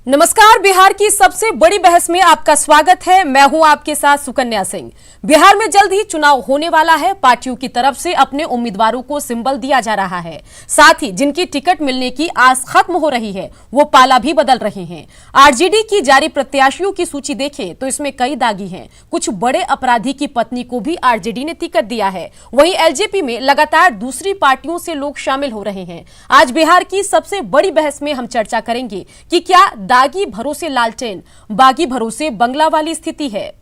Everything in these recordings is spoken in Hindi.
नमस्कार। बिहार की सबसे बड़ी बहस में आपका स्वागत है। मैं हूं आपके साथ सुकन्या सिंह। बिहार में जल्द ही चुनाव होने वाला है। पार्टियों की तरफ से अपने उम्मीदवारों को सिंबल दिया जा रहा है। साथ ही जिनकी टिकट मिलने की आस खत्म हो रही है वो पाला भी बदल रहे हैं। आरजेडी की जारी प्रत्याशियों की सूची देखें तो इसमें कई दागी हैं। कुछ बड़े अपराधी की पत्नी को भी आरजेडी ने टिकट दिया है। वहीं एलजेपी में लगातार दूसरी पार्टियों से लोग शामिल हो रहे हैं। आज बिहार की सबसे बड़ी बहस में हम चर्चा करेंगे कि क्या दागी भरोसे लालटेन, बागी भरोसे बंगला वाली स्थिति है।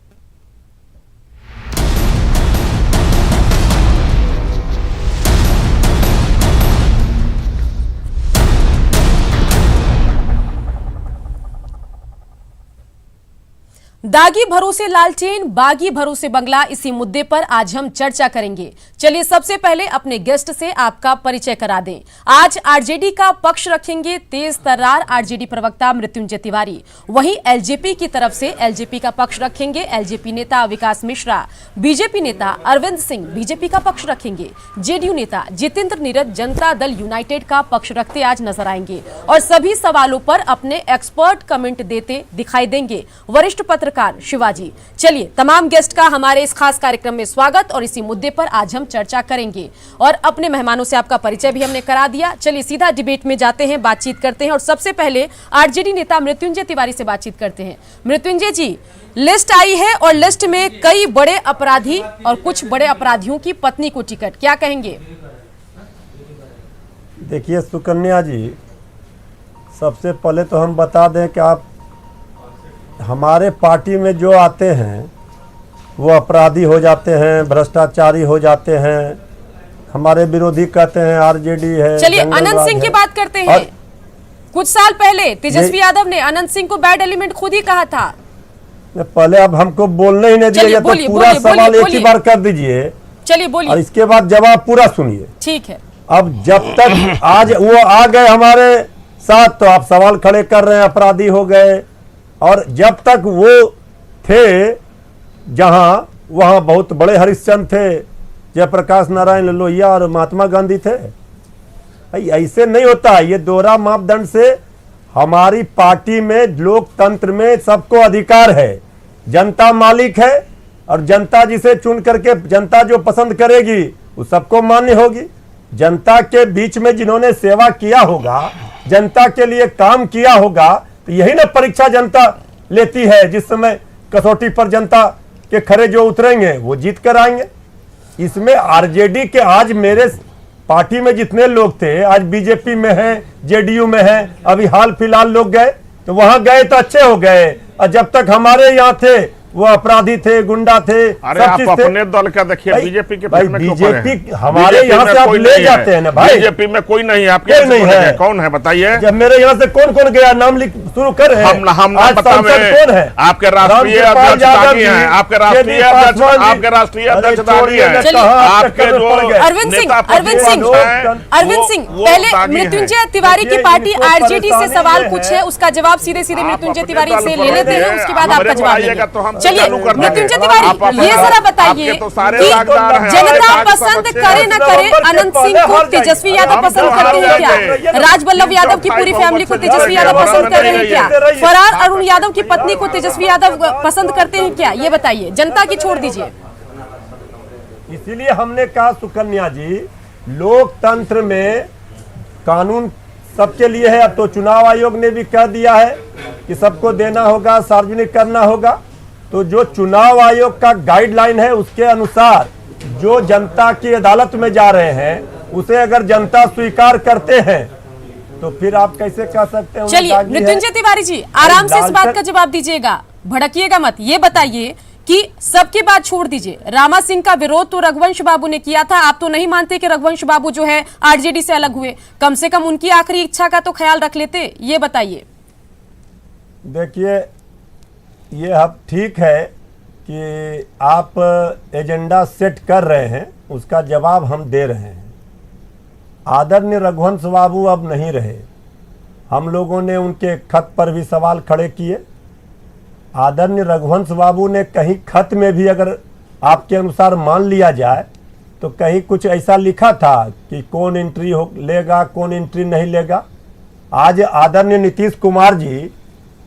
दागी भरोसे लालटेन, बागी भरोसे बंगला, इसी मुद्दे पर आज हम चर्चा करेंगे। चलिए सबसे पहले अपने गेस्ट से आपका परिचय करा दें। आज आरजेडी का पक्ष रखेंगे तेज तर्रार आरजेडी प्रवक्ता मृत्युंजय तिवारी। वहीं एलजेपी की तरफ से एलजेपी का पक्ष रखेंगे एलजेपी नेता विकास मिश्रा। बीजेपी नेता अरविंद सिंह बीजेपी का पक्ष रखेंगे। जेडीयू नेता जितेंद्र नीरज जनता दल यूनाइटेड का पक्ष रखते आज नजर आएंगे और सभी सवालों पर अपने एक्सपर्ट कमेंट देते दिखाई देंगे वरिष्ठ पत्रकार शिवाजी। चलिए तमाम गेस्ट का हमारे इस खास कार्यक्रम में स्वागत और इसी मुद्दे पर आज हम चर्चा करेंगे। और अपने मेहमानों से आपका परिचय भी हमने करा दिया। चलिए सीधा डिबेट में जाते हैं, बातचीत करते हैं और सबसे पहले आरजेडी नेता मृत्युंजय तिवारी से बातचीत करते हैं। मृत्युंजय जी, लिस्ट आई है और लिस्ट में कई बड़े अपराधी और कुछ बड़े अपराधियों की पत्नी को टिकट, क्या कहेंगे? देखिए सुकन्या जी, सबसे पहले तो हम बता दें कि आप हमारे पार्टी में जो आते हैं वो अपराधी हो जाते हैं, भ्रष्टाचारी हो जाते हैं, हमारे विरोधी कहते हैं आरजेडी है। चलिए अनंत सिंह की बात करते हैं। कुछ साल पहले तेजस्वी यादव ने अनंत सिंह को बैड एलिमेंट खुद ही कहा था। पहले अब हमको बोलने ही नहीं दिया, तो पूरा सवाल एक ही बार कर दीजिए। चलिए बोलिए और इसके बाद जवाब पूरा सुनिए। ठीक है। अब जब तक आज वो आ गए हमारे साथ तो आप सवाल खड़े कर रहे हैं अपराधी हो गए, और जब तक वो थे जहां वहां बहुत बड़े हरिश्चंद्र थे, जयप्रकाश नारायण लोहिया और महात्मा गांधी थे। ऐसे नहीं होता। ये दोहरा मापदंड से हमारी पार्टी में लोकतंत्र में सबको अधिकार है। जनता मालिक है और जनता जिसे चुन करके जनता जो पसंद करेगी वो सबको मान्य होगी। जनता के बीच में जिन्होंने सेवा किया होगा, जनता के लिए काम किया होगा, तो यही ना परीक्षा जनता लेती है। जिस समय कसौटी पर जनता के खरे जो उतरेंगे वो जीत कर आएंगे। इसमें आरजेडी के आज मेरे पार्टी में जितने लोग थे आज बीजेपी में हैं, जेडीयू में हैं। अभी हाल फिलहाल लोग गए तो वहां गए तो अच्छे हो गए, और जब तक हमारे यहाँ थे वो अपराधी थे, गुंडा थे। अरे आप अपने दल का देखिए, बीजेपी के भाई बीजेपी हमारे यहाँ से आप ले जाते हैं ना भाई। बीजेपी में कोई नहीं है, आपके नहीं है। कौन है बताइए? जब मेरे यहाँ से कौन कौन गया नाम लिख शुरू कर रहे हैं। हम कौन है? आपके राष्ट्रीय अध्यक्ष दागी हैं, आपके राष्ट्रीय अध्यक्ष दागी हैं, आपके जो अरविंद सिंह पहले मृत्युंजय तिवारी की पार्टी आरजेडी से सवाल पूछे, उसका जवाब सीधे सीधे मृत्युंजय तिवारी से ले लेते हैं, उसके बाद आपका जवाब लेंगे। चलिए मृत्युंजय तिवारी, ये जरा बताइए कि जनता पसंद करे न करे अनंत सिंह को तेजस्वी यादव पसंद करते हैं क्या? राजवल्लभ यादव की पूरी फैमिली को तेजस्वी यादव पसंद कर रहे हैं क्या? फरार अरुण यादव की पत्नी को तेजस्वी यादव पसंद करते हैं क्या? ये बताइए, जनता की छोड़ दीजिए। इसीलिए हमने कहा सुकन्या जी, लोकतंत्र में कानून सबके लिए है। अब तो चुनाव आयोग ने भी कह दिया है कि सबको देना होगा, सार्वजनिक करना होगा। तो जो चुनाव आयोग का गाइडलाइन है उसके अनुसार जो जनता की अदालत में जा रहे हैं उसे अगर जनता स्वीकार करते हैं तो फिर आप कैसे कह सकते हैं? चलिए मृत्युंजय तिवारी जी, आराम से इस बात का जवाब दीजिएगा, भड़किएगा मत। ये बताइए कि सबकी बात छोड़ दीजिए, रामा सिंह का विरोध तो रघुवंश बाबू ने किया था। आप तो नहीं मानते कि रघुवंश बाबू जो है आरजेडी से अलग हुए? कम से कम उनकी आखिरी इच्छा का तो ख्याल रख लेते। ये बताइए। देखिए, ये अब ठीक है कि आप एजेंडा सेट कर रहे हैं, उसका जवाब हम दे रहे हैं। आदरणीय रघुवंश बाबू अब नहीं रहे। हम लोगों ने उनके खत पर भी सवाल खड़े किए। आदरणीय रघुवंश बाबू ने कहीं खत में भी अगर आपके अनुसार मान लिया जाए तो कहीं कुछ ऐसा लिखा था कि कौन एंट्री लेगा, कौन एंट्री नहीं लेगा। आज आदरणीय नीतीश कुमार जी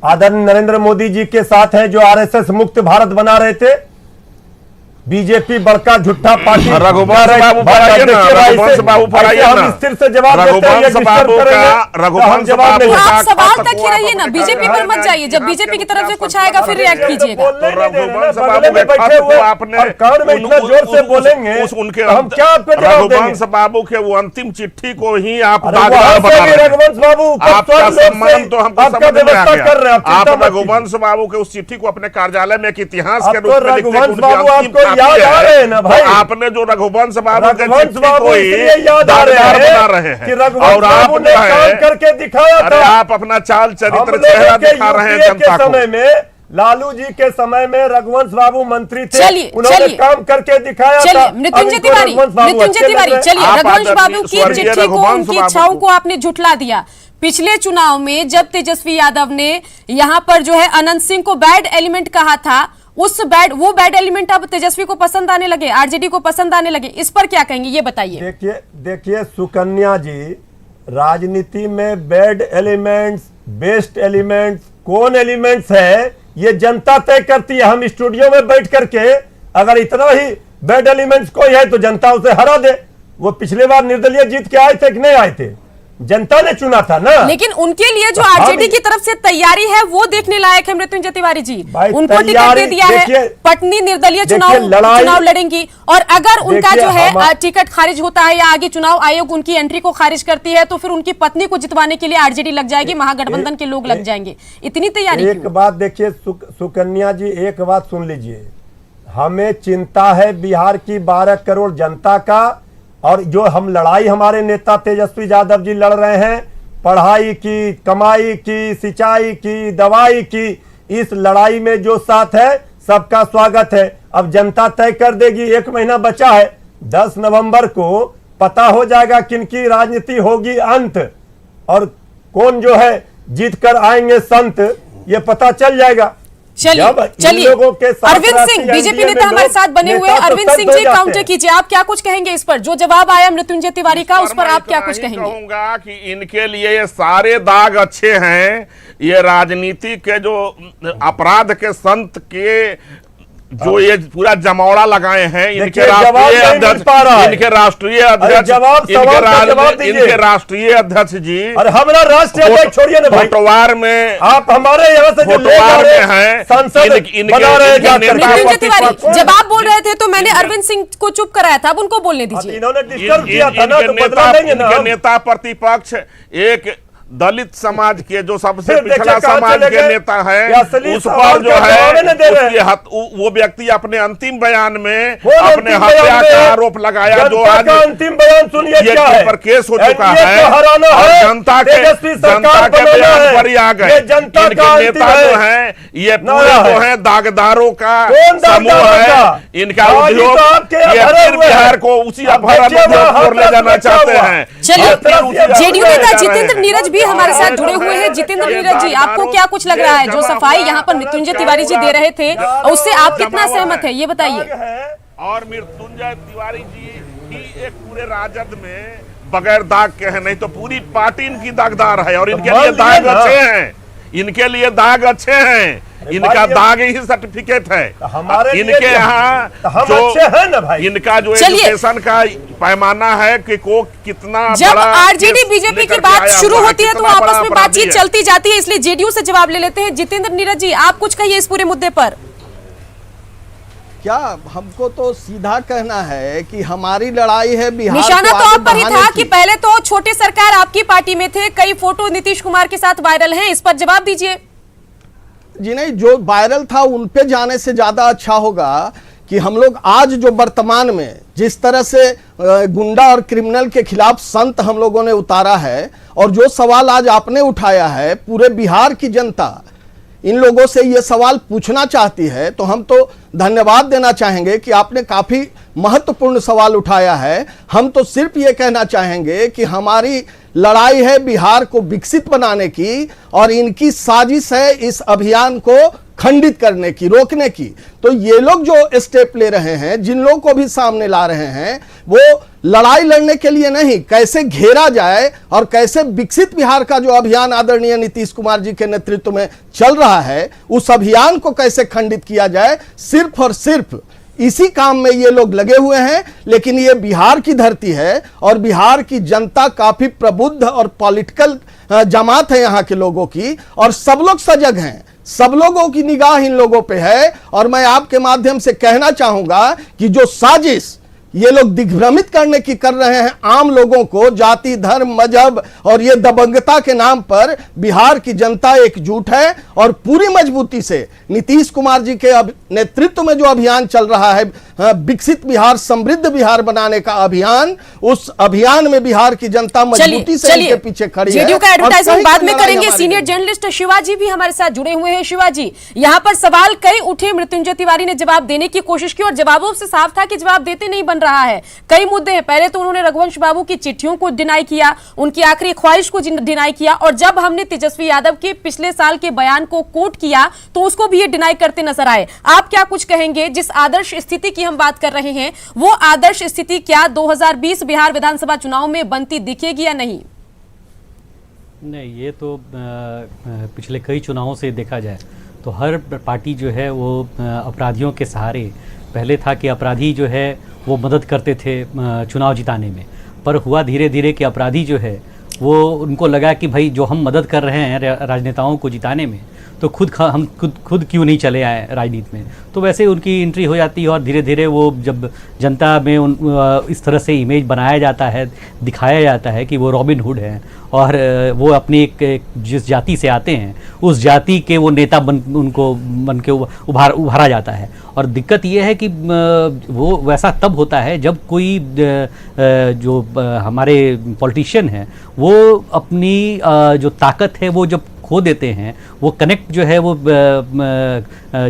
आदरणीय नरेंद्र मोदी जी के साथ हैं, जो आरएसएस मुक्त भारत बना रहे थे। बीजेपी बड़का झूठा पार्टी। रघुवंश बाबू फराइए ना, रघुवंश बाबू फराइए ना, हम स्थिर से जवाब देते हैं, रघुवंश बाबू का, रघुवंश बाबू तो का आप सवाल तक ही रहिए ना, बीजेपी पर मत जाइए। जब बीजेपी की तरफ से कुछ आएगा फिर रिएक्ट कीजिएगा। रघुवंश बाबू के खत को आपने कान में इतना जोर से बोलेंगे उनके हम क्या आपको जवाब देंगे? रघुवंश बाबू के वो अंतिम चिट्ठी को ही आप अरे दागदार वहाँ बना से भी रहे हैं। रघुवंश बाबू आपका सम्मान तो हमको आपका समझ में आ व्यवस्था कर रहे हैं, गया। आप आप चिंता मत रघुवंश बाबू के उस चिट्ठी को अपने कार्यालय में एक इतिहास अब के तो रूप में लिखते हैं रघुवंश कि बाबू उनकी अंतिम आपको याद आ रहे हैं ना तो भाई। आपने जो रघुवंश बाबू के रघुवंश चिट्ठी बाबू को इसलिए याद आ दागदार रहे बना हैं रहे हैं कि रघुवंश और आप बाबू ने जो काम है करके दिखाया अरे था। आप अपना चाल हम चरित्र लोगों चेहरा के दिखा रहे हैं यूपीए जनता के को। समय में, लालू जी के समय में रघुवंश बाबू मंत्री थे, चलिए, उन्होंने चलिए। काम करके दिखाया था। चलिए मृत्युंजय तिवारी, चलिए आप रघुवंश आदरणीय बाबू की स्वर्गीय चिट्ठी को, रघुवंश उनकी बाबू इच्छाओं को को आपने झुठला दिया। पिछले चुनाव में जब तेजस्वी यादव ने यहां पर जो है अनंत सिंह को बैड एलिमेंट कहा था, वो बैड एलिमेंट अब तेजस्वी को पसंद आने लगे, आरजेडी को पसंद आने लगे। इस पर क्या कहेंगे ये बताइए। देखिए सुकन्या जी, राजनीति में बैड एलिमेंट्स, बेस्ट एलिमेंट्स, कौन एलिमेंट्स है ये जनता तय करती है। हम स्टूडियो में बैठ करके अगर इतना ही बैड एलिमेंट्स कोई है तो जनता उसे हरा दे। वो पिछले बार निर्दलीय जीत के आए थे कि नहीं आए थे? जनता ने चुना था ना। लेकिन उनके लिए जो आरजेडी की तरफ से तैयारी है वो देखने लायक है मृत्युंजय तिवारी जी। उनको टिकट दे दिया है, पटनी निर्दलीय चुनाव लड़ेंगी, और अगर उनका जो है टिकट खारिज होता है या आगे चुनाव आयोग उनकी एंट्री को खारिज करती है तो फिर उनकी पत्नी को जितवाने के लिए आरजेडी लग जाएगी, महागठबंधन के लोग लग जाएंगे। इतनी तैयारी एक बात देखिए सुकन्या जी, एक बात सुन लीजिए, हमें चिंता है बिहार की 12 करोड़ जनता का, और जो हम लड़ाई हमारे नेता तेजस्वी यादव जी लड़ रहे हैं, पढ़ाई की, कमाई की, सिंचाई की, दवाई की, इस लड़ाई में जो साथ है सबका स्वागत है। अब जनता तय कर देगी, 1 महीना बचा है, 10 नवंबर को पता हो जाएगा किनकी राजनीति होगी अंत, और कौन जो है जीत कर आएंगे संत, ये पता चल जाएगा। चलिए अरविंद सिंह, बीजेपी नेता हमारे साथ बने हुए हैं। अरविंद सिंह जी काउंटर कीजिए, आप क्या कुछ कहेंगे इस पर? जो जवाब आया मृत्युंजय तिवारी का उस पर आप क्या कुछ कहेंगे? कहूंगा कि इनके लिए ये सारे दाग अच्छे हैं। ये राजनीति के जो अपराध के संत के जो ये पूरा जमौड़ा लगाए हैं, इनके राष्ट्रीय अध्यक्ष, इनके राष्ट्रीय अध्यक्ष, इनके राष्ट्रीय अध्यक्ष जी, और हमारा राष्ट्रीय अध्यक्ष छोड़िए ना भाई, फोटोवार में आप हमारे यहाँ से जो ले जा रहे हैं संसद बना रहे मृत्युंजय तिवारी, जब आप बोल रहे थे तो मैंने अरविंद सिंह को चुप कराया था, अब उनको बोलने दीजिए। इन्होंने डिस्टर्ब किया था ना, तो बदला लेंगे ना। इनके नेता प्रतिपक्ष एक दलित समाज के जो सबसे पिछड़ा समाज के नेता है, उस पर जो है वो व्यक्ति अपने अंतिम बयान में अपने हत्या का आरोप लगाया, जो आज अंतिम बयान सुनिए क्या है, पर केस हो चुका है और जनता के बयान पर ही आ गए। इनके नेता जो है ये पूरे जो है दागदारों का समूह है, इनका उद्योग ये फिर बिहार को उसी अपहरण को ले जाना चाहते हैं। जेडीयू नेता जितेंद्र नीरज हमारे साथ जुड़े हुए हैं। जितेंद्र नीरज जी, आपको क्या कुछ लग रहा है? जो सफाई यहाँ पर मृत्युंजय तिवारी जी दे रहे थे उससे आप कितना सहमत है ये बताइए। और मृत्युंजय तिवारी जी ही एक पूरे राजद में बगैर दाग के हैं, नहीं तो पूरी पार्टी इनकी दागदार है, और इनके लिए दाग अच्छे हैं, इनके लिए दाग अच्छे हैं, इनका दाग ही सर्टिफिकेट है। इनके यहाँ जो है ना भाई, इनका जो एजुकेशन का पैमाना है कि को कितना जब आरजेडी बीजेपी की बात शुरू होती है तो आपस में बातचीत चलती जाती है, इसलिए जेडीयू से जवाब ले लेते हैं। जितेंद्र नीरज जी, आप कुछ कहिए इस पूरे मुद्दे पर। क्या हमको तो सीधा कहना है कि हमारी लड़ाई है बिहार, निशाना तो आप पर ही था कि पहले तो छोटे सरकार आपकी पार्टी में थे, कई फोटो नीतीश कुमार के साथ वायरल हैं, इस पर जवाब दीजिए। जी नहीं, जो वायरल था उन पे जाने से ज्यादा अच्छा होगा कि हम लोग आज जो वर्तमान में जिस तरह से गुंडा और क्रिमिनल के खिलाफ संत हम लोगों ने उतारा है, और जो सवाल आज आपने उठाया है, पूरे बिहार की जनता इन लोगों से ये सवाल पूछना चाहती है, तो हम तो धन्यवाद देना चाहेंगे कि आपने काफी महत्वपूर्ण सवाल उठाया है। हम तो सिर्फ ये कहना चाहेंगे कि हमारी लड़ाई है बिहार को विकसित बनाने की, और इनकी साजिश है इस अभियान को खंडित करने की, रोकने की। तो ये लोग जो स्टेप ले रहे हैं, जिन लोगों को भी सामने ला रहे हैं, वो लड़ाई लड़ने के लिए नहीं, कैसे घेरा जाए और कैसे विकसित बिहार का जो अभियान आदरणीय नीतीश कुमार जी के नेतृत्व में चल रहा है, उस अभियान को कैसे खंडित किया जाए, सिर्फ और सिर्फ इसी काम में ये लोग लगे हुए हैं। लेकिन ये बिहार की धरती है और बिहार की जनता काफी प्रबुद्ध और पॉलिटिकल जमात है यहाँ के लोगों की, और सब लोग सजग हैं, सब लोगों की निगाह इन लोगों पे है। और मैं आपके माध्यम से कहना चाहूंगा कि जो साजिश ये लोग दिग्भ्रमित करने की कर रहे हैं आम लोगों को, जाति धर्म मजहब और ये दबंगता के नाम पर, बिहार की जनता एकजुट है और पूरी मजबूती से नीतीश कुमार जी के नेतृत्व में जो अभियान चल रहा है, विकसित बिहार समृद्ध बिहार बनाने का अभियान, उस अभियान में बिहार की जनता मजबूती से इनके पीछे खड़ी है। जेडीयू का एडवर्टाइजमेंट बाद में करेंगे। सीनियर जर्नलिस्ट शिवाजी भी हमारे साथ जुड़े हुए हैं। शिवाजी, यहाँ पर सवाल कई उठे, मृत्युंजय तिवारी ने जवाब देने की कोशिश की और जवाबों से साफ था कि जवाब देते नहीं बन रहा है। कई मुद्दे हैं। पहले तो उन्होंने रघुवंश बाबू की चिट्ठियों को डिनाई किया, उनकी आखिरी ख्वाहिश को डिनाई किया, और जब हमने तेजस्वी यादव के पिछले साल के बयान को कोट किया तो उसको भी ये डिनाई करते नजर आए। आप क्या कुछ कहेंगे? जिस आदर्श स्थिति की हम बात कर रहे हैं, वो आदर्श स्थिति क्या 2020 बिहार विधानसभा चुनाव में बनती दिखेगी या नहीं? नहीं, ये तो पिछले कई चुनावों से देखा जाए तो हर पार्टी जो है वो अपराधियों के सहारे, पहले था कि अपराधी जो है वो मदद करते थे चुनाव जिताने में, पर हुआ धीरे धीरे कि अपराधी जो है वो, उनको लगा कि भाई जो हम मदद कर रहे हैं राजनेताओं को जिताने में, तो हम खुद क्यों नहीं चले आए राजनीति में। तो वैसे उनकी एंट्री हो जाती है और धीरे धीरे वो जब जनता में इस तरह से इमेज बनाया जाता है, दिखाया जाता है कि वो रॉबिन हुड हैं और वो अपनी एक जिस जाति से आते हैं उस जाति के वो नेता बन के उभारा जाता है। और दिक्कत ये है कि वो वैसा तब होता है जब कोई जो हमारे पॉलिटिशियन हैं वो अपनी जो ताकत है वो जब खो देते हैं, वो कनेक्ट जो है वो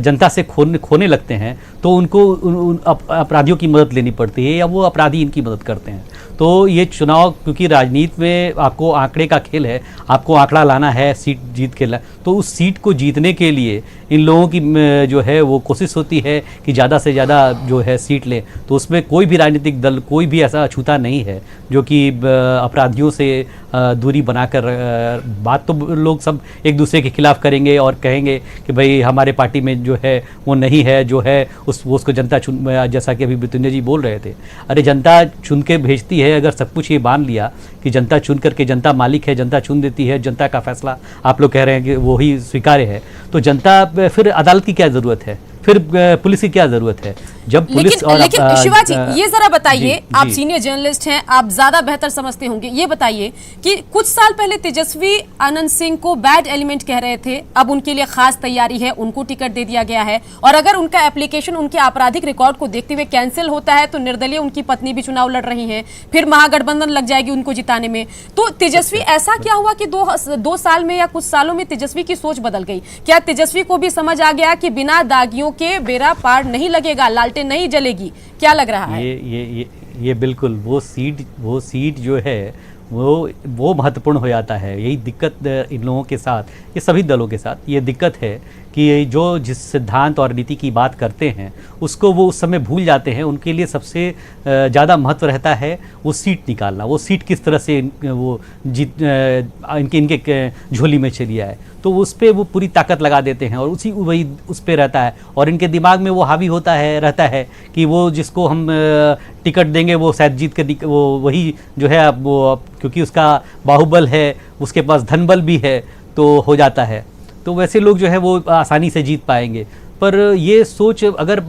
जनता से खोने लगते हैं, तो उनको अपराधियों की मदद लेनी पड़ती है या वो अपराधी इनकी मदद करते हैं। तो ये चुनाव, क्योंकि राजनीति में आपको आंकड़े का खेल है, आपको आंकड़ा लाना है सीट जीत के तो उस सीट को जीतने के लिए इन लोगों की जो है वो कोशिश होती है कि ज़्यादा से ज़्यादा जो है सीट लें। तो उसमें कोई भी राजनीतिक दल, कोई भी ऐसा अछूता नहीं है जो कि अपराधियों से दूरी बनाकर, बात तो लोग सब एक दूसरे के खिलाफ करेंगे और कहेंगे कि भाई हमारे पार्टी में जो है वो नहीं है, जो है उसको जनता चुन, जैसा कि अभी मृत्युंजय जी बोल रहे थे, अरे जनता चुन के भेजती है। अगर सब कुछ ये मान लिया कि जनता चुन करके, जनता मालिक है, जनता चुन देती है, जनता का फैसला आप लोग कह रहे हैं कि वो ही स्वीकार्य है, तो जनता फिर अदालत की क्या जरूरत है, फिर पुलिस की क्या जरूरत है? जब पुलिस लेकिन शिवाजी, ये जरा बताइए, आप सीनियर जर्नलिस्ट हैं, आप ज्यादा बेहतर समझते होंगे, ये बताइए कि कुछ साल पहले तेजस्वी आनंद सिंह को बैड एलिमेंट कह रहे थे, अब उनके लिए खास तैयारी है, उनको टिकट दे दिया गया है, और अगर उनका एप्लीकेशन उनके आपराधिक रिकॉर्ड को देखते हुए कैंसिल होता है तो निर्दलीय उनकी पत्नी भी चुनाव लड़ रही है, फिर महागठबंधन लग जाएगी उनको जिताने में। तो तेजस्वी, ऐसा क्या हुआ कि दो साल में या कुछ सालों में तेजस्वी की सोच बदल गई? क्या तेजस्वी को भी समझ आ गया कि बिना दागियों के बेड़ा पार नहीं लगेगा, लालटेन नहीं जलेगी? क्या लग रहा है? ये बिल्कुल वो सीट जो है वो महत्वपूर्ण हो जाता है। यही दिक्कत इन लोगों के साथ, ये सभी दलों के साथ ये दिक्कत है कि जिस सिद्धांत और नीति की बात करते हैं उसको वो उस समय भूल जाते हैं। उनके लिए सबसे ज़्यादा महत्व रहता है वो सीट निकालना, वो सीट किस तरह से वो इनके झोली में चली आए, तो उस पर वो पूरी ताकत लगा देते हैं और वही उस पर रहता है। और इनके दिमाग में वो हावी रहता है कि वो जिसको हम टिकट देंगे वो शायद जीत के वो वही जो है वो, क्योंकि उसका बाहुबल है, उसके पास धनबल भी है, तो हो जाता है। तो वैसे लोग जो है वो आसानी से जीत पाएंगे। पर ये सोच, अगर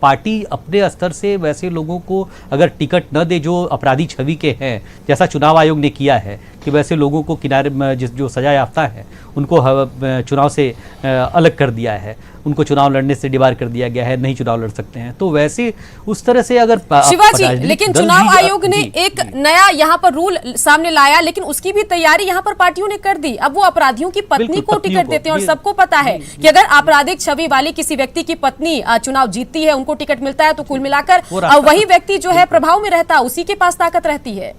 पार्टी अपने स्तर से वैसे लोगों को अगर टिकट न दे जो अपराधी छवि के हैं, जैसा चुनाव आयोग ने किया है कि वैसे लोगों को किनारे जो सजा याफ्ता है उनको चुनाव से अलग कर दिया है, उनको चुनाव लड़ने से डिबार कर दिया गया है, नहीं चुनाव लड़ सकते हैं। तो वैसे उस तरह से अगर शिवाजी, लेकिन चुनाव आयोग ने एक नया यहाँ पर रूल सामने लाया, लेकिन उसकी भी तैयारी यहाँ पर पार्टियों ने कर दी। अब वो अपराधियों की पत्नी को टिकट देते हैं और सबको पता है कि अगर आपराधिक छवि वाली किसी व्यक्ति की पत्नी चुनाव जीतती है, उनको टिकट मिलता है, तो कुल मिलाकर वही व्यक्ति जो है प्रभाव में रहता है, उसी के पास ताकत रहती है।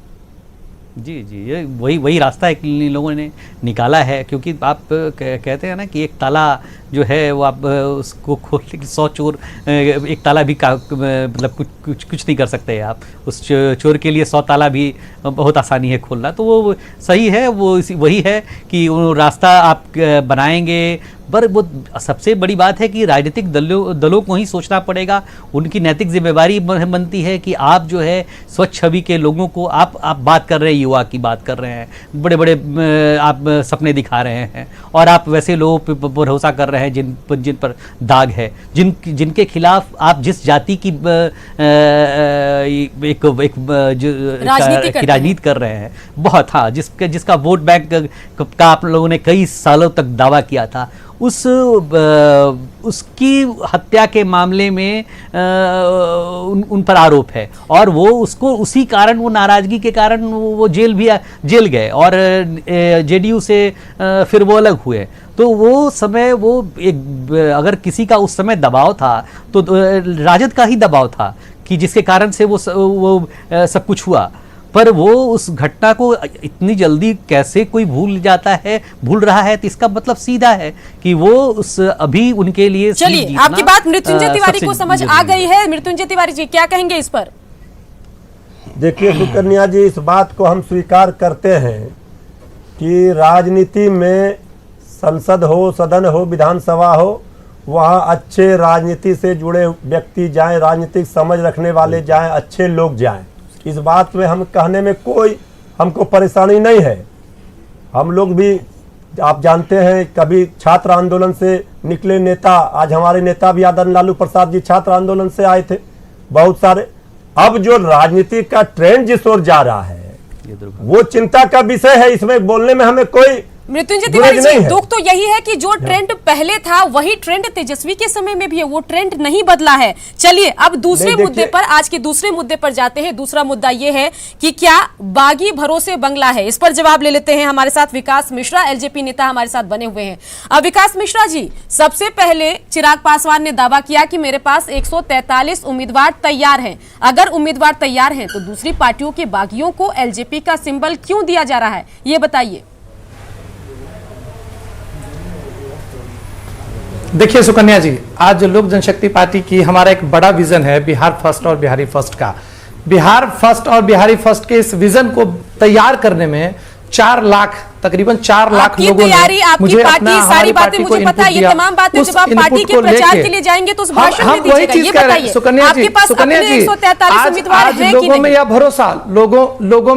जी, ये वही रास्ता है इन लोगों ने निकाला है, क्योंकि आप कहते हैं ना कि एक ताला जो है वो आप उसको खोलने की 100 चोर एक ताला भी मतलब कुछ नहीं कर सकते आप। उस चोर के लिए 100 ताला भी बहुत आसानी है खोलना। तो वो सही है, वो वही है कि वो रास्ता आप बनाएंगे। पर वो सबसे बड़ी बात है कि राजनीतिक दलों को ही सोचना पड़ेगा, उनकी नैतिक जिम्मेवारी बनती है कि आप जो है स्वच्छ छवि के लोगों को आप बात कर रहे हैं, युवा की बात कर रहे हैं, बड़े बड़े आप सपने दिखा रहे हैं, और आप वैसे लोगों पर भरोसा कर रहे हैं जिन पर दाग है, जिनके खिलाफ आप जिस जाति की एक राजनीति कर रहे हैं बहुत, हाँ, जिसका वोट बैंक का आप लोगों ने कई सालों तक दावा किया था, उसकी हत्या के मामले में उन पर आरोप है, और वो उसको उसी कारण, वो नाराजगी के कारण वो जेल गए और जेडीयू से फिर वो अलग हुए। तो वो समय अगर किसी का उस समय दबाव था तो राजद का ही दबाव था कि जिसके कारण से वो सब कुछ हुआ। पर वो उस घटना को इतनी जल्दी कैसे कोई भूल रहा है, तो इसका मतलब सीधा है कि वो अभी उनके लिए। चलिए, आपकी बात मृत्युंजय तिवारी को समझ आ गई है। मृत्युंजय तिवारी जी क्या कहेंगे इस पर? देखिए सुकन्या जी, इस बात को हम स्वीकार करते हैं कि राजनीति में संसद हो, सदन हो, विधानसभा हो, वहाँ अच्छे राजनीति से जुड़े व्यक्ति जाएं, राजनीतिक समझ रखने वाले जाएं, अच्छे लोग जाएं। इस बात में हम कहने में कोई हमको परेशानी नहीं है। हम लोग भी, आप जानते हैं, कभी छात्र आंदोलन से निकले नेता, आज हमारे नेता भी आदरणीय लालू प्रसाद जी छात्र आंदोलन से आए थे, बहुत सारे। अब जो राजनीति का ट्रेंड जिस ओर जा रहा है वो चिंता का विषय है, इसमें बोलने में हमें कोई मृत्युंजय तिवारी जी, दुख तो यही है कि जो ट्रेंड पहले था वही ट्रेंड तेजस्वी के समय में भी है, वो ट्रेंड नहीं बदला है। चलिए अब दूसरे मुद्दे पर, आज के दूसरे मुद्दे पर जाते हैं। दूसरा मुद्दा ये है कि क्या बागी भरोसे बंगला है? इस पर जवाब ले लेते हैं। हमारे साथ विकास मिश्रा, एलजेपी नेता हमारे साथ बने हुए हैं। अब विकास मिश्रा जी, सबसे पहले चिराग पासवान ने दावा किया कि मेरे पास 143 उम्मीदवार तैयार हैं। अगर उम्मीदवार तैयार हैं तो दूसरी पार्टियों के बागियों को एलजेपी का सिंबल क्यों दिया जा रहा है, ये बताइए। देखिए सुकन्या जी, आज लोक जनशक्ति पार्टी की हमारा एक बड़ा विजन है बिहार फर्स्ट और बिहारी फर्स्ट का। बिहार फर्स्ट और बिहारी फर्स्ट के इस विजन को तैयार करने में 4 लाख, तकरीबन 4 लाख लोगों ने मुझे अपना, सारी बातें मुझे पता है, ये तमाम बातें जब आप पार्टी के प्रचार के लिए जाएंगे तो उस भाषण में दीजिएगा। ये बताइए, सुकन्या जी, सुकन्या जी, आज लोगों में यह भरोसा, लोगों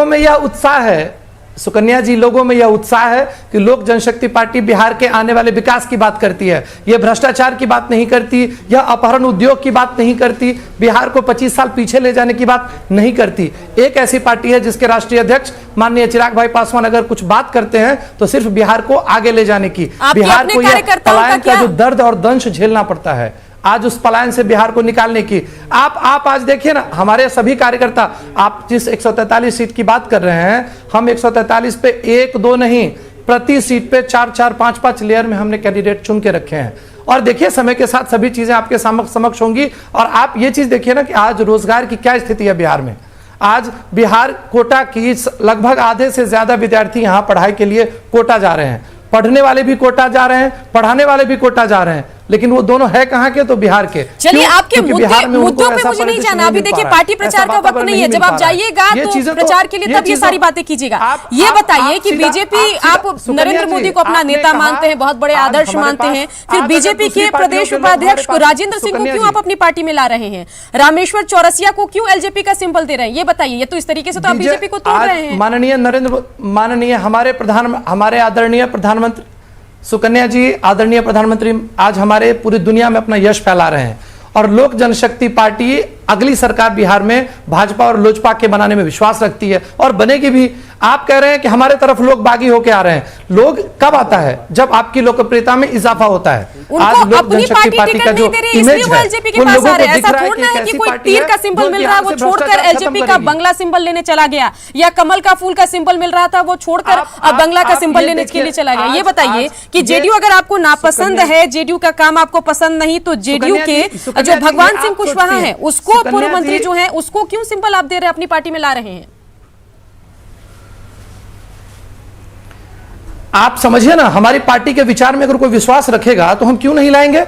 में यह उत्साह है सुकन्या जी, लोगों में यह उत्साह है कि लोक जनशक्ति पार्टी बिहार के आने वाले विकास की बात करती है। यह भ्रष्टाचार की बात नहीं करती, यह अपहरण उद्योग की बात नहीं करती, बिहार को 25 साल पीछे ले जाने की बात नहीं करती। एक ऐसी पार्टी है जिसके राष्ट्रीय अध्यक्ष माननीय चिराग भाई पासवान अगर कुछ बात करते हैं तो सिर्फ बिहार को आगे ले जाने की। बिहार को यह पलायन का जो दर्द और दंश झेलना पड़ता है, आज उस पलायन से बिहार को निकालने की आप आज देखिए ना, हमारे सभी कार्यकर्ता, आप जिस 143 सीट की बात कर रहे हैं, हम 143 पे 1-2 नहीं, प्रति सीट पे 4-4, 5-5 लेयर में हमने कैंडिडेट चुन के रखे हैं। और देखिए समय के साथ सभी चीजें आपके समक्ष होंगी। और आप ये चीज देखिए ना कि आज रोजगार की क्या स्थिति है बिहार में। आज बिहार कोटा की लगभग आधे से ज्यादा विद्यार्थी यहाँ पढ़ाई के लिए कोटा जा रहे हैं, पढ़ने वाले भी कोटा जा रहे हैं, पढ़ाने वाले भी कोटा जा रहे हैं, लेकिन वो दोनों है कहाँ के? तो बिहार के। चलिए आपके मुद्दों पे मुझे नहीं जाना, अभी देखिए पार्टी प्रचार का वक्त नहीं है, जब आप जाइएगा तो प्रचार के लिए तब ये सारी बातें कीजिएगा। ये बताइए कि बीजेपी, आप नरेंद्र मोदी को अपना नेता मानते हैं, बहुत बड़े आदर्श मानते हैं, फिर बीजेपी के प्रदेश उपाध्यक्ष राजेंद्र सिंह को क्यों आप अपनी पार्टी में ला रहे हैं? रामेश्वर चौरसिया को क्यों एलजेपी का सिंबल दे रहे हैं, ये बताइए। ये तो इस तरीके से तो आप बीजेपी को तोड़ रहे हैं। माननीय हमारे आदरणीय प्रधानमंत्री सुकन्या जी, आदरणीय प्रधानमंत्री आज हमारे पूरी दुनिया में अपना यश फैला रहे हैं, और लोक जनशक्ति पार्टी अगली सरकार बिहार में भाजपा और लोजपा के बनाने में विश्वास रखती है और बनेगी भी। आप कह रहे हैं कि हमारे तरफ लोग बागी होके आ रहे हैं। लोग कब आता है? जब आपकी लोकप्रियता में इजाफा होता है। आज लोक जनशक्ति पार्टी का जो इमेज है उन लोगों को दिख रहा है कि एक ऐसी पार्टी तीर का सिंबल मिल रहा है वो छोड़कर एलजेपी का बंगला सिंबल लेने चला गया, या कमल का फूल का सिंबल मिल रहा था वो छोड़कर अब बंगला का सिंबल लेने के लिए चला गया। ये बताइए कि जेडीयू अगर आपको नापसंद है, जेडीयू का काम आपको पसंद नहीं, तो जेडीयू के जो भगवान सिंह कुशवाहा है उसको पूर्व मंत्री जो है उसको क्यों सिंबल आप दे रहे हैं, अपनी पार्टी में ला रहे हैं? आप समझिए ना, हमारी पार्टी के विचार में अगर कोई विश्वास रखेगा तो हम क्यों नहीं लाएंगे।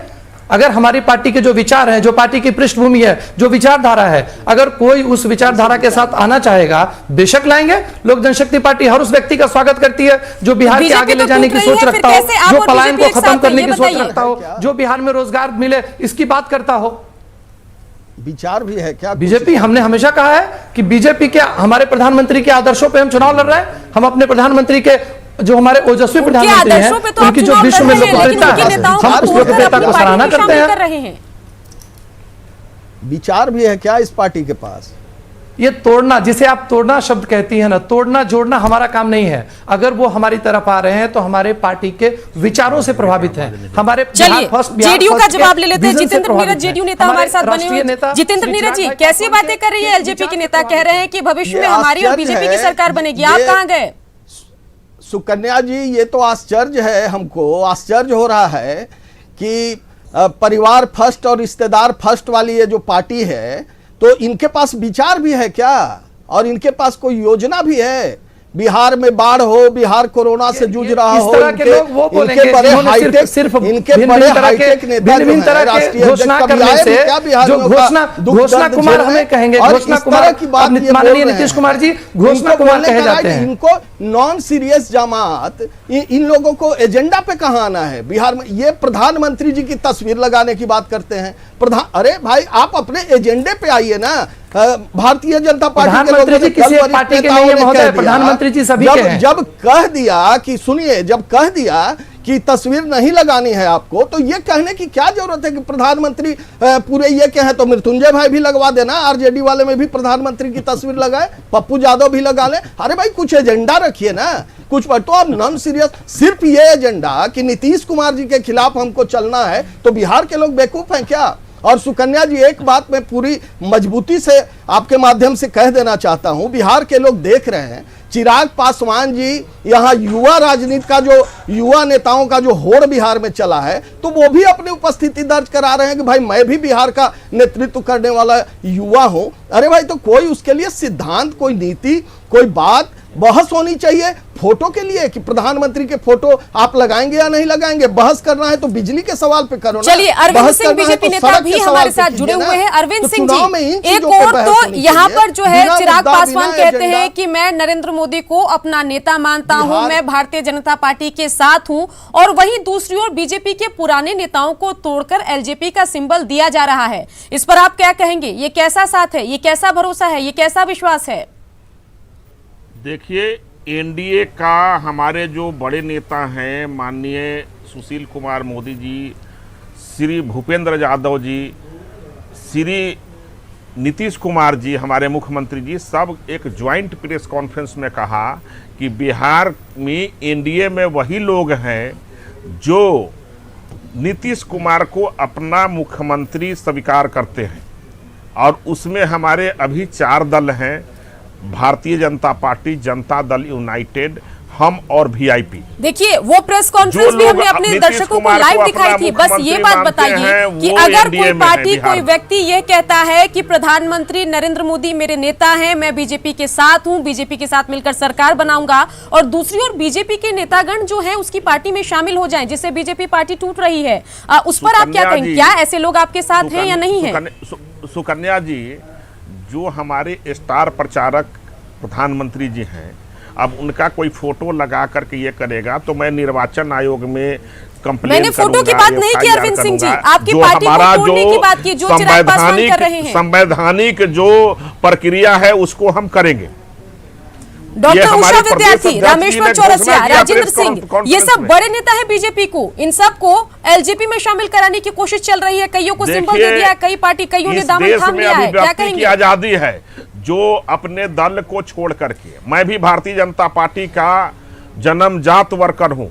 अगर हमारी पार्टी के जो विचार हैं, जो पार्टी की पृष्ठभूमि है, जो विचारधारा है, अगर कोई उस विचारधारा के साथ आना चाहेगा बेशक लाएंगे। लोक जनशक्ति पार्टी हर उस व्यक्ति का स्वागत करती है जो बिहार के आगे ले जाने की सोच रखता हो, जो पलायन को खत्म करने की सोच रखता हो, जो बिहार में रोजगार मिले इसकी बात करता हो। विचार भी है क्या बीजेपी? हमने हमेशा कहा है कि बीजेपी के हमारे प्रधानमंत्री के आदर्शों पर हम चुनाव लड़ रहे हैं। हम अपने प्रधानमंत्री के जो हमारे ओजस्वी प्रधानमंत्री हैं उनकी जो विश्व में लोकप्रियता है हम उस लोकप्रियता को सराहना करते हैं। विचार भी है क्या इस पार्टी के पास? ये तोड़ना, जिसे आप तोड़ना शब्द कहती हैं ना, तोड़ना जोड़ना हमारा काम नहीं है। अगर वो हमारी तरफ आ रहे हैं तो हमारे पार्टी के विचारों से प्रभावित हैं। हमारे जेडीयू का जवाब ले लेते हैं। जितेंद्र नीरज जेडीयू नेता हमारे साथ बने हुए हैं। जितेंद्र नीरज जी, कैसी बातें कर रही है एलजेपी के नेता? कह रहे हैं कि भविष्य में हमारी और बीजेपी की सरकार बनेगी। आप कहां गए? सुकन्या जी, ये तो आश्चर्य है, हमको आश्चर्य हो रहा है कि परिवार फर्स्ट और रिश्तेदार फर्स्ट वाली ये जो पार्टी है तो इनके पास विचार भी है क्या, और इनके पास कोई योजना भी है? बिहार में बाढ़ हो, बिहार कोरोना से जूझ रहा हो, इनके बड़े हाईटेक सिर्फ इनके बड़े हाईटेक नेता राष्ट्रीय घोषणा करने से जो घोषणा कुमार हमें कहेंगे, घोषणा कुमार की बात माननीय नीतीश कुमार जी घोषणा कुमार कहे जाते हैं। इनको नॉन सीरियस जमात, इन लोगों को एजेंडा पे कहां आना है बिहार में? ये प्रधानमंत्री जी की तस्वीर लगाने की बात करते हैं। अरे भाई, आप अपने एजेंडे पे आइए ना। भारतीय जनता पार्टी के प्रधानमंत्री जी किसी पार्टी के नहीं है महोदय, प्रधानमंत्री जी सभी के हैं। जब कह दिया कि सुनिए, जब कह दिया कि तस्वीर नहीं लगानी है आपको, तो ये कहने की क्या जरूरत है कि प्रधानमंत्री पूरे ये कहें? तो मृत्युंजय भाई भी लगवा देना, आरजेडी वाले में भी प्रधानमंत्री की तस्वीर लगाए, पप्पू यादव भी लगा ले। अरे भाई, कुछ एजेंडा रखिए ना, कुछ पर। तो अब नॉन सीरियस सिर्फ ये एजेंडा कि नीतीश कुमार जी के खिलाफ हमको चलना है, तो बिहार के लोग बेवकूफ हैं क्या? और सुकन्या जी, एक बात मैं पूरी मजबूती से आपके माध्यम से कह देना चाहता हूं, बिहार के लोग देख रहे हैं, चिराग पासवान जी यहाँ युवा राजनीति का जो युवा नेताओं का जो होड़ बिहार में चला है, तो वो भी अपनी उपस्थिति दर्ज करा रहे हैं कि भाई मैं भी बिहार का नेतृत्व करने वाला युवा हूं। अरे भाई, तो कोई उसके लिए सिद्धांत, कोई नीति, कोई बात बहस होनी चाहिए। फोटो के लिए कि प्रधानमंत्री के फोटो आप लगाएंगे या नहीं लगाएंगे, बहस करना है तो बिजली के सवाल पे करो ना। चलिए, अरविंद सिंह बीजेपी नेता भी हमारे साथ जुड़े हुए हैं। अरविंद सिंह जी, एक और तो यहाँ पर जो है चिराग पासवान कहते हैं कि मैं नरेंद्र मोदी को अपना नेता मानता हूं, मैं भारतीय जनता पार्टी के साथ हूं, और वहीं दूसरी ओर बीजेपी के पुराने नेताओं को तोड़कर एलजेपी का सिंबल दिया जा रहा है। इस पर आप क्या कहेंगे? ये कैसा साथ है, ये कैसा भरोसा है, ये कैसा विश्वास है? देखिए, एनडीए का हमारे जो बड़े नेता हैं, माननीय सुशील कुमार मोदी जी, श्री भूपेंद्र यादव जी, श्री नीतीश कुमार जी, हमारे मुख्यमंत्री जी, सब एक ज्वाइंट प्रेस कॉन्फ्रेंस में कहा कि बिहार में एनडीए में वही लोग हैं जो नीतीश कुमार को अपना मुख्यमंत्री स्वीकार करते हैं, और उसमें हमारे अभी 4 दल हैं, भारतीय जनता पार्टी, जनता दल यूनाइटेड, हम और वीआईपी। देखिए, वो प्रेस कॉन्फ्रेंस भी हमने अपने दर्शकों को लाइव दिखाई थी। बस ये बात बताइए कि अगर कोई पार्टी, कोई व्यक्ति ये कहता है कि प्रधानमंत्री नरेंद्र मोदी मेरे नेता हैं, मैं बीजेपी के साथ हूं, बीजेपी के साथ मिलकर सरकार बनाऊंगा, और दूसरी ओर बीजेपी के नेतागण जो है उसकी पार्टी में शामिल हो जाएं, जिससे बीजेपी पार्टी टूट रही है, उस पर आप क्या कहेंगे? क्या ऐसे लोग आपके साथ हैं या नहीं है? सुकन्या जी, जो हमारे स्टार प्रचारक प्रधानमंत्री जी हैं, अब उनका कोई फोटो लगा करके ये करेगा तो मैं निर्वाचन आयोग में कंप्लेन मैंने फोटो की बात नहीं की अरविंद सिंह जी, आपकी पार्टी को तोड़ने की बात की, जो चिराग पासवान कर रहे हैं। संवैधानिक जो प्रक्रिया है उसको हम करेंगे। डॉक्टर हमारे उषा प्रदेश विद्यार्थी, अध्यक्ष जी रामेश्वर ने चौरसिया, घोषणा किया राजेंद्र प्रेस सिंह, कॉन्फ्रेंस ये सब में। बड़े नेता है बीजेपी को, इन सबको एलजेपी में शामिल कराने की कोशिश चल रही है, कईयों को सिंबल दे दिया, कई पार्टी कईयों ने इस दामन देश थाम में लिया है, क्या अभिव्यक्ति की कहेंगे? आजादी है। जो अपने दल को छोड़ करके, मैं भी भारतीय जनता पार्टी का जन्मजात वर्कर हूं,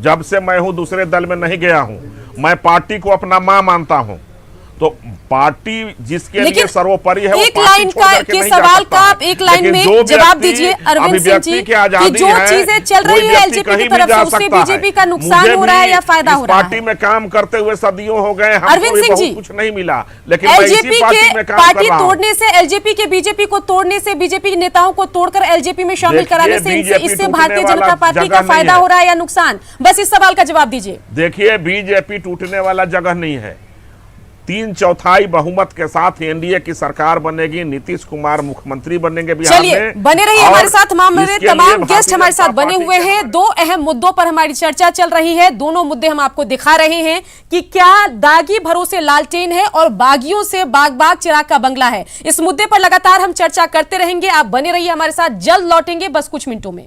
जब से मैं हूं दूसरे दल में नहीं गया हूं, मैं पार्टी को अपना मां मानता हूं, तो पार्टी जिसके लिए सर्वोपरि है वो एक पार्टी लाइन छोड़ का करके के नहीं जा सवाल सकता का है। आप एक लाइन लेकिन में जो जवाब व्यक्ति दीजिए अरविंद सिंह जी अभिव्यक्ति की कि आजादी जो है, चीजें चल कोई रही है व्यक्ति एलजेपी कहीं की भी तरफ जा से, उससे सकता है। बीजेपी का नुकसान मुझे हो रहा है भी या फायदा इस हो रहा पार्टी है? में काम करते हुए सदियों हो गए, हमको अरविंद भी सिंह जी, बहुत कुछ नहीं मिला, लेकिन मैं एलजेपी इसी पार्टी के में काम पार्टी कर रहा हूं। तोड़ने से, एलजेपी के बीजेपी को तोड़ने से, बीजेपी के नेताओं को तोड़कर एलजेपी में शामिल देखिए, कराने से बीजेपी इससे टूटने भारतीय वाला जनता पार्टी जगह का नहीं फायदा है। हो रहा है या नुकसान? बस इस सवाल का जवाब दीजिए। देखिए, बीजेपी टूटने वाला जगह नहीं है। 3/4 बहुमत के साथ एनडीए की सरकार बनेगी, नीतीश कुमार मुख्यमंत्री बनेंगे बिहार में। चलिए, बने रहिए हमारे साथ। इसके लिए तमाम भारतीय गेस्ट हमारे साथ जनता बने पार्टी हुए के हैं। दो अहम मुद्दों पर हमारी चर्चा चल रही है। दोनों मुद्दे हम आपको दिखा रहे हैं कि क्या दागी भरोसे लालटेन है और बागियों से बाग बाग चिराग का बंगला है। इस मुद्दे पर लगातार हम चर्चा करते रहेंगे। आप बने रहिए हमारे साथ, जल्द लौटेंगे बस कुछ मिनटों में।